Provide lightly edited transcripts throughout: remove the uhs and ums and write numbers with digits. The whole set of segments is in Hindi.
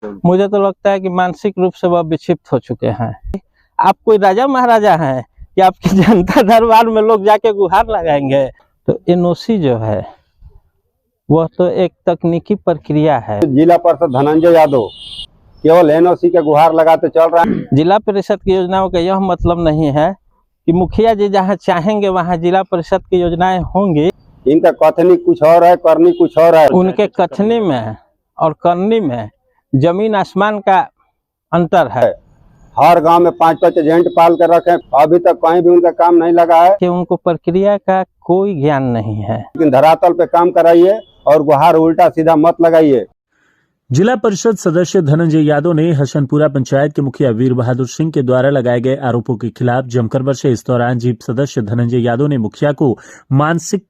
मुझे तो लगता है कि मानसिक रूप से वह विक्षिप्त हो चुके हैं। आप कोई राजा महाराजा हैं कि आपकी जनता दरबार में लोग जाके गुहार लगाएंगे? तो एनओसी जो है वह तो एक तकनीकी प्रक्रिया है। जिला परिषद धनंजय यादव केवल एनओसी के गुहार लगाते चल रहा है। जिला परिषद की योजनाओं का यह मतलब नहीं है कि मुखिया जी जहाँ चाहेंगे वहाँ जिला परिषद की योजनाएं होंगी। इनका कथनी कुछ और है, करनी कुछ और है। उनके कथनी में और करनी में जमीन आसमान का अंतर है। हर गांव में 5-5 एजेंट पाल कर रखे, अभी तक कहीं भी उनका काम नहीं लगा है कि उनको प्रक्रिया का कोई ज्ञान नहीं है। लेकिन धरातल पे काम कराइए और गुहार उल्टा सीधा मत लगाइए। जिला परिषद सदस्य धनंजय यादव ने हसनपुरा पंचायत के मुखिया वीर बहादुर सिंह के द्वारा लगाए गए आरोपों के खिलाफ जमकर बरसे। इस दौरान जीप सदस्य धनंजय यादव ने मुखिया को मानसिक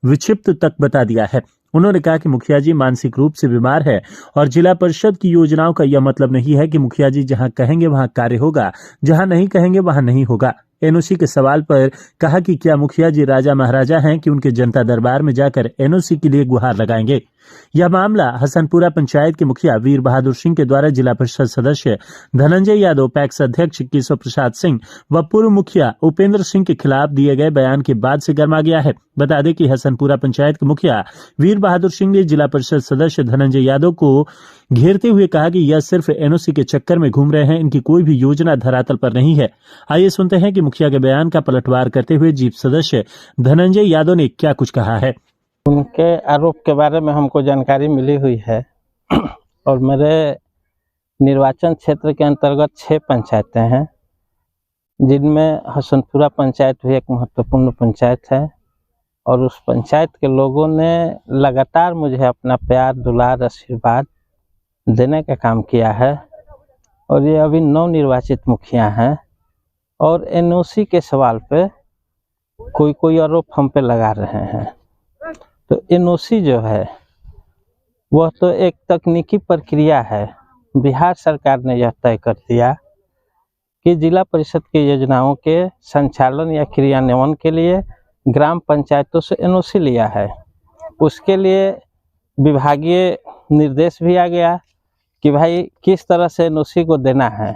विक्षिप्त तक बता दिया है। उन्होंने कहा कि मुखिया जी मानसिक रूप से बीमार है और जिला परिषद की योजनाओं का यह मतलब नहीं है कि मुखिया जी जहां कहेंगे वहां कार्य होगा, जहां नहीं कहेंगे वहां नहीं होगा। एनओसी के सवाल पर कहा कि क्या मुखिया जी राजा महाराजा हैं कि उनके जनता दरबार में जाकर एनओसी के लिए गुहार लगाएंगे। यह मामला हसनपुरा पंचायत के मुखिया वीर बहादुर सिंह के द्वारा जिला परिषद सदस्य धनंजय यादव, पैक्स अध्यक्ष केशव प्रसाद सिंह व पूर्व मुखिया उपेंद्र सिंह के खिलाफ दिए गए बयान के बाद से गर्मा गया है। बता दें कि हसनपुरा पंचायत के मुखिया वीर बहादुर सिंह ने जिला परिषद सदस्य धनंजय यादव को घेरते हुए कहा कि यह सिर्फ एनओसी के चक्कर में घूम रहे हैं, इनकी कोई भी योजना धरातल पर नहीं है। आइए सुनते हैं कि मुखिया के बयान का पलटवार करते हुए जीप सदस्य धनंजय यादव ने क्या कुछ कहा है। उनके आरोप के बारे में हमको जानकारी मिली हुई है और मेरे निर्वाचन क्षेत्र के अंतर्गत 6 पंचायतें हैं, जिनमें हसनपुरा पंचायत भी एक महत्वपूर्ण पंचायत है। और उस पंचायत के लोगों ने लगातार मुझे अपना प्यार, दुलार, आशीर्वाद देने का काम किया है। और ये अभी नवनिर्वाचित मुखिया हैं और एनओसी के सवाल पे कोई आरोप हम पे लगा रहे हैं। तो एनओसी जो है वह तो एक तकनीकी प्रक्रिया है। बिहार सरकार ने यह तय कर दिया कि जिला परिषद की योजनाओं के संचालन या क्रियान्वयन के लिए ग्राम पंचायतों से एनओसी लिया है। उसके लिए विभागीय निर्देश भी आ गया कि भाई किस तरह से एनओसी को देना है।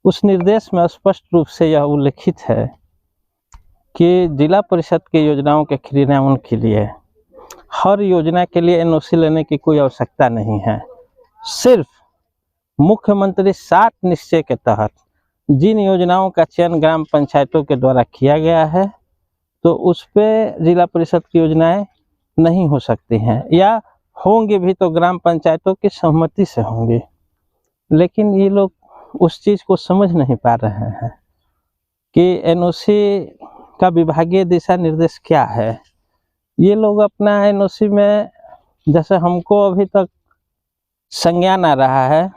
उस निर्देश में स्पष्ट रूप से यह उल्लिखित है कि जिला परिषद की योजनाओं के क्रियान्वयन के लिए हर योजना के लिए एनओसी लेने की कोई आवश्यकता नहीं है। सिर्फ मुख्यमंत्री 7 निश्चय के तहत जिन योजनाओं का चयन ग्राम पंचायतों के द्वारा किया गया है तो उस पर जिला परिषद की योजनाएं नहीं हो सकती हैं, या होंगी भी तो ग्राम पंचायतों की सहमति से होंगी। लेकिन ये लोग उस चीज़ को समझ नहीं पा रहे हैं कि एनओसी का विभागीय दिशा निर्देश क्या है। ये लोग अपना एनओसी में, जैसे हमको अभी तक संज्ञान आ रहा है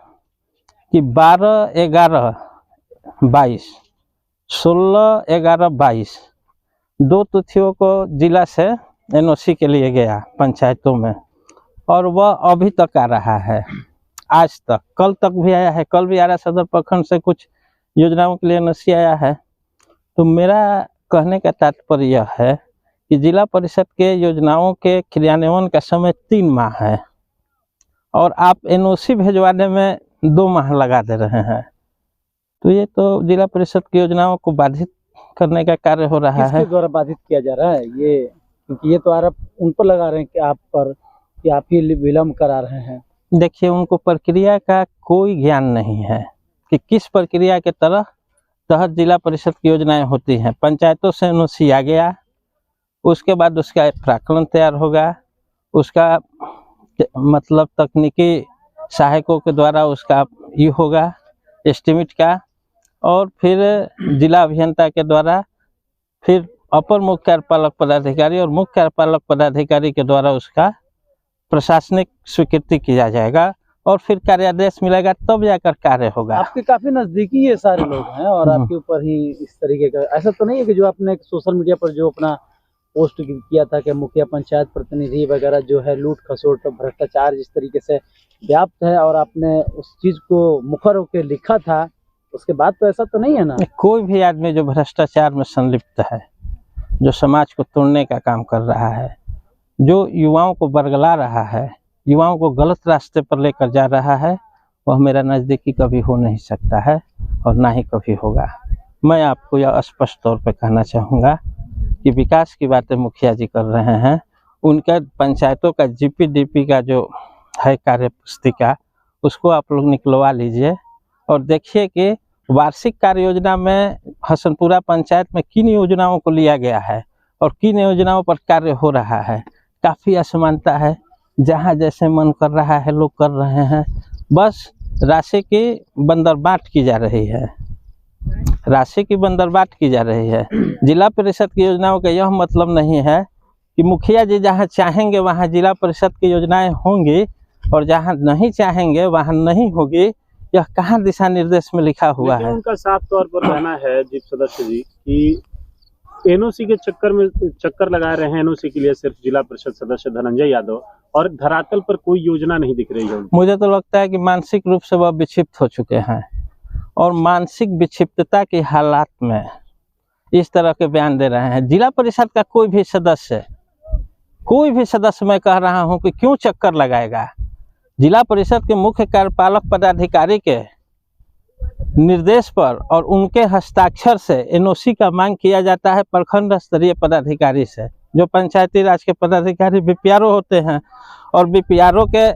कि 12/11/22, 16/11/22 2 तिथियों को जिला से एनओसी के लिए गया पंचायतों में, और वह अभी तक आ रहा है। आज तक, कल तक भी आया है, कल भी आ रहा। सदर प्रखंड से कुछ योजनाओं के लिए एनओसी आया है। तो मेरा कहने का तात्पर्य यह है कि जिला परिषद के योजनाओं के क्रियान्वयन का समय 3 माह है और आप एनओसी भिजवाने में 2 माह लगा दे रहे हैं। तो ये तो जिला परिषद की योजनाओं को बाधित करने का कार्य हो रहा है। किसके द्वारा बाधित किया जा रहा है ये? क्योंकि ये तो आरोप उन पर लगा रहे हैं कि आप पर, कि आप ही विलम्ब करा रहे हैं। देखिए, उनको प्रक्रिया का कोई ज्ञान नहीं है कि किस प्रक्रिया के तहत जिला परिषद की योजनाएं होती हैं। पंचायतों से एनओसी आ गया, उसके बाद उसका प्राक्कलन तैयार होगा, उसका मतलब तकनीकी सहायकों के द्वारा उसका ये होगा एस्टीमेट का, और फिर जिला अभियंता के द्वारा फिर अपर मुख्य कार्यपालक पदाधिकारी और मुख्य कार्यपालक पदाधिकारी के द्वारा उसका प्रशासनिक स्वीकृति किया जाएगा और फिर कार्यादेश मिलेगा, तब जाकर कार्य होगा। आपके काफी नजदीकी ये सारे लोग हैं और आपके ऊपर ही इस तरीके का, ऐसा तो नहीं है कि जो आपने सोशल मीडिया पर जो अपना पोस्ट किया था कि मुखिया पंचायत प्रतिनिधि वगैरह जो है लूट खसोट भ्रष्टाचार जिस तरीके से व्याप्त है, और आपने उस चीज को मुखर होकर लिखा था, उसके बाद तो ऐसा तो नहीं है ना? कोई भी आदमी जो भ्रष्टाचार में संलिप्त है, जो समाज को तोड़ने का काम कर रहा है, जो युवाओं को बरगला रहा है, युवाओं को गलत रास्ते पर लेकर जा रहा है, वह मेरा नज़दीकी कभी हो नहीं सकता है और ना ही कभी होगा। मैं आपको यह स्पष्ट तौर पर कहना चाहूँगा कि विकास की बातें मुखिया जी कर रहे हैं, उनका पंचायतों का जीपीडीपी का जो है कार्य पुस्तिका, उसको आप लोग निकलवा लीजिए और देखिए कि वार्षिक कार्य योजना में हसनपुरा पंचायत में किन योजनाओं को लिया गया है और किन योजनाओं पर कार्य हो रहा है। काफ़ी असमानता है, जहाँ जैसे मन कर रहा है लोग कर रहे हैं, बस राशि की बंदरबाट की जा रही है, राशि की बंदरबाट की जा रही है। जिला परिषद की योजनाओं का यह मतलब नहीं है कि मुखिया जी जहाँ चाहेंगे वहाँ जिला परिषद की योजनाएं होंगी और जहाँ नहीं चाहेंगे वहाँ नहीं होगी। यह कहाँ दिशा निर्देश में लिखा हुआ है? उनका साफ तौर पर कहना है जीप सदस्य जी कि एनओसी के चक्कर लगा रहे हैं, एनओसी के लिए सिर्फ जिला परिषद सदस्य धनंजय यादव, और धरातल पर कोई योजना नहीं दिख रही है। मुझे तो लगता है कि मानसिक रूप से वह विक्षिप्त हो चुके हैं और मानसिक विक्षिप्तता के हालात में इस तरह के बयान दे रहे हैं। जिला परिषद का कोई भी सदस्य मैं कह रहा हूं कि क्यों चक्कर लगाएगा। जिला परिषद के मुख्य कार्यपालक पदाधिकारी के निर्देश पर और उनके हस्ताक्षर से एनओसी का मांग किया जाता है प्रखंड स्तरीय पदाधिकारी से, जो पंचायती राज के पदाधिकारी बीपीआरओ होते हैं, और बीपीआरओ के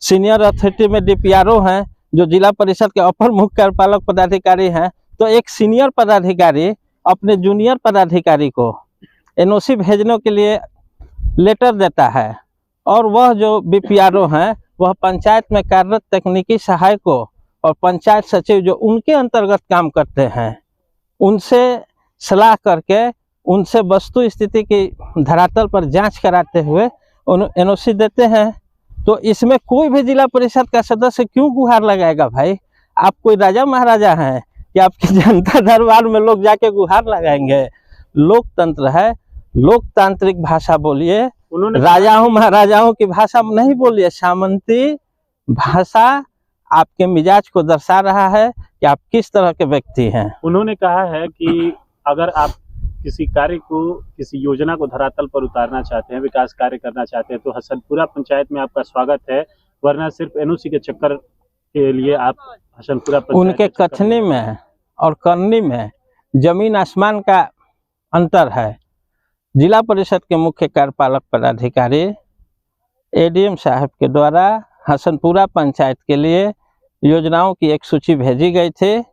सीनियर अथॉरिटी में डीपीआरओ हैं जो जिला परिषद के अपर मुख्य कार्यपालक पदाधिकारी हैं। तो एक सीनियर पदाधिकारी अपने जूनियर पदाधिकारी को एनओसी भेजने के लिए लेटर देता है और वह जो बीपीआरओ हैं वह पंचायत में कार्यरत तकनीकी सहायकों और पंचायत सचिव जो उनके अंतर्गत काम करते हैं उनसे सलाह करके उनसे वस्तु स्थिति की धरातल पर जांच कराते हुए एनओसी देते हैं। तो इसमें कोई भी जिला परिषद का सदस्य क्यों गुहार लगाएगा भाई? आप कोई राजा महाराजा हैं कि आपकी जनता दरबार में लोग जाके गुहार लगाएंगे? लोकतंत्र है, लोकतांत्रिक भाषा बोलिए, राजाओं महाराजाओं की भाषा नहीं बोलिए। सामंती भाषा आपके मिजाज को दर्शा रहा है कि आप किस तरह के व्यक्ति हैं। उन्होंने कहा है कि अगर आप किसी कार्य को, किसी योजना को धरातल पर उतारना चाहते हैं, विकास कार्य करना चाहते हैं, तो हसनपुरा पंचायत में आपका स्वागत है, वरना सिर्फ एनओसी के चक्कर के लिए आप हसनपुरा पंचायत। उनके कथनी में और करनी में जमीन आसमान का अंतर है। जिला परिषद के मुख्य कार्यपालक पदाधिकारी एडीएम साहब के द्वारा हसनपुरा पंचायत के लिए योजनाओं की एक सूची भेजी गई थी।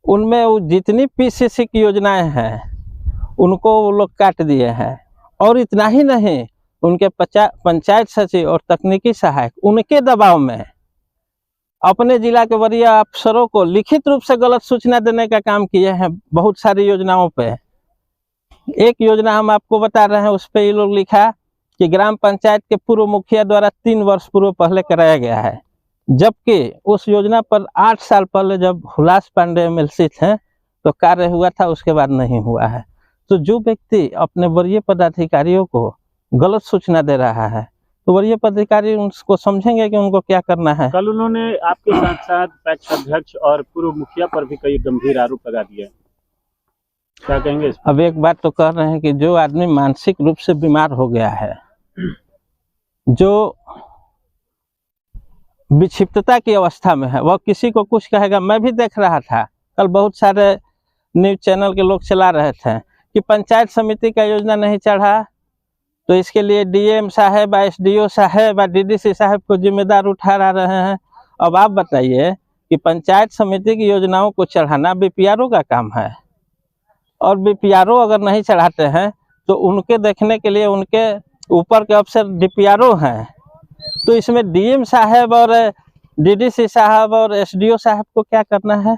उनमें वो जितनी पीसीसी की योजनाएं हैं उनको वो लोग काट दिए हैं, और इतना ही नहीं, उनके पंचायत सचिव और तकनीकी सहायक उनके दबाव में अपने जिला के वरीय अफसरों को लिखित रूप से गलत सूचना देने का काम किए हैं बहुत सारी योजनाओं पे। एक योजना हम आपको बता रहे हैं, उस पे ये लोग लिखा कि ग्राम पंचायत के पूर्व मुखिया द्वारा 3 वर्ष पूर्व पहले कराया गया है, जबकि उस योजना पर 8 साल पहले जब हुलास पांडे एमएलसी थे तो कार्य हुआ था, उसके बाद नहीं हुआ है। तो जो व्यक्ति अपने वरीय पदाधिकारियों को गलत सूचना दे रहा है तो वरीय पदाधिकारी उनको समझेंगे कि उनको क्या करना है। कल उन्होंने आपके साथ साथ पैक्स अध्यक्ष और पूर्व मुखिया पर भी कई गंभीर आरोप लगा दिए, क्या कहेंगे? अब एक बात तो कह रहे हैं कि जो आदमी मानसिक रूप से बीमार हो गया है, जो विक्षिप्तता की अवस्था में है, वह किसी को कुछ कहेगा। मैं भी देख रहा था कल, बहुत सारे न्यूज चैनल के लोग चला रहे थे कि पंचायत समिति का योजना नहीं चढ़ा तो इसके लिए डीएम साहब, एसडीओ साहब, डीडीसी साहब को जिम्मेदार उठा रहे हैं। अब आप बताइए कि पंचायत समिति की योजनाओं को चढ़ाना बीपीआरओ का काम है, और बीपीआरओ अगर नहीं चढ़ाते हैं तो उनके देखने के लिए उनके ऊपर के अफसर डीपीआरओ हैं। तो इसमें डीएम साहब और डीडीसी साहब और एसडीओ साहब को क्या करना है?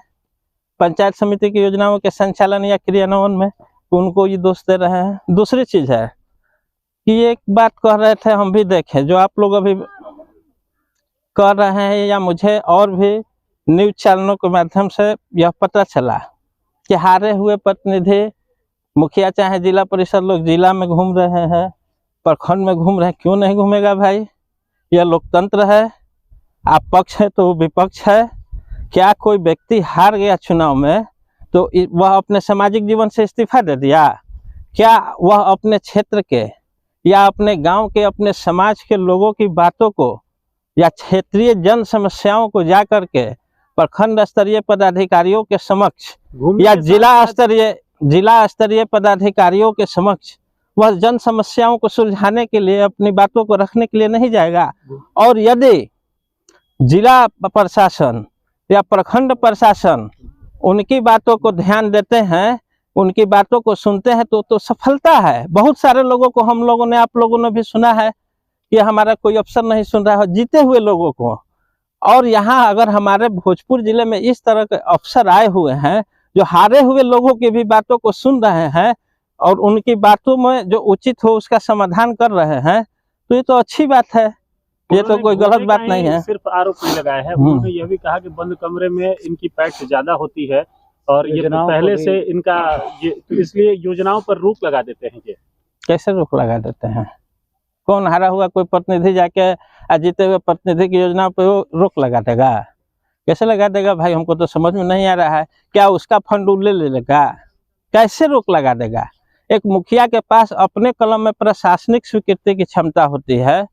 पंचायत समिति की योजनाओं के संचालन या क्रियान्वयन में उनको ये दोष दे रहे हैं। दूसरी चीज है कि एक बात कह रहे थे, हम भी देखें, जो आप लोग अभी कर रहे हैं या मुझे और भी न्यूज चैनलों के माध्यम से यह पता चला कि हारे हुए प्रतिनिधि मुखिया चाहे जिला परिषद लोग जिला में घूम रहे हैं, प्रखंड में घूम रहे हैं। क्यों नहीं घूमेगा भाई? यह लोकतंत्र है। आप पक्ष है तो विपक्ष है। क्या कोई व्यक्ति हार गया चुनाव में तो वह अपने सामाजिक जीवन से इस्तीफा दे दिया? क्या वह अपने क्षेत्र के या अपने गांव के, अपने समाज के लोगों की बातों को या क्षेत्रीय जन समस्याओं को जा करके प्रखंड स्तरीय पदाधिकारियों के समक्ष या जिला स्तरीय पदाधिकारियों के समक्ष वह जन समस्याओं को सुलझाने के लिए अपनी बातों को रखने के लिए नहीं जाएगा। और यदि जिला प्रशासन या प्रखंड प्रशासन उनकी बातों को ध्यान देते हैं, उनकी बातों को सुनते हैं तो सफलता है। बहुत सारे लोगों को हम लोगों ने, आप लोगों ने भी सुना है कि हमारा कोई अफसर नहीं सुन रहा है, जीते हुए लोगों को। और यहाँ अगर हमारे भोजपुर जिले में इस तरह के अफसर आए हुए हैं जो हारे हुए लोगों की भी बातों को सुन रहे हैं और उनकी बातों में जो उचित हो उसका समाधान कर रहे हैं, तो ये तो अच्छी बात है, ये तो कोई गलत बात नहीं है। सिर्फ आरोप नहीं लगाया है, उन्होंने यह भी कहा कि बंद कमरे में इनकी पैठ ज्यादा होती है और ये पहले से इनका इसलिए योजनाओं पर रोक लगा देते हैं। ये कैसे रोक लगा देते हैं? कौन हारा हुआ कोई प्रतिनिधि जाके जीते हुए प्रतिनिधि की योजना पे रोक लगा देगा? कैसे लगा देगा भाई? हमको तो समझ में नहीं आ रहा है। क्या उसका फंड ले लेगा? कैसे रोक लगा देगा? एक मुखिया के पास अपने कलम में प्रशासनिक स्वीकृति की क्षमता होती है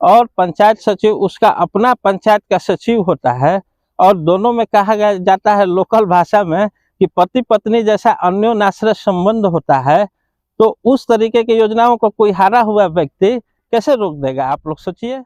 और पंचायत सचिव उसका अपना पंचायत का सचिव होता है, और दोनों में कहा जाता है लोकल भाषा में कि पति पत्नी जैसा अन्योन्याश्रय संबंध होता है। तो उस तरीके की योजनाओं को कोई हारा हुआ व्यक्ति कैसे रोक देगा? आप लोग सोचिए।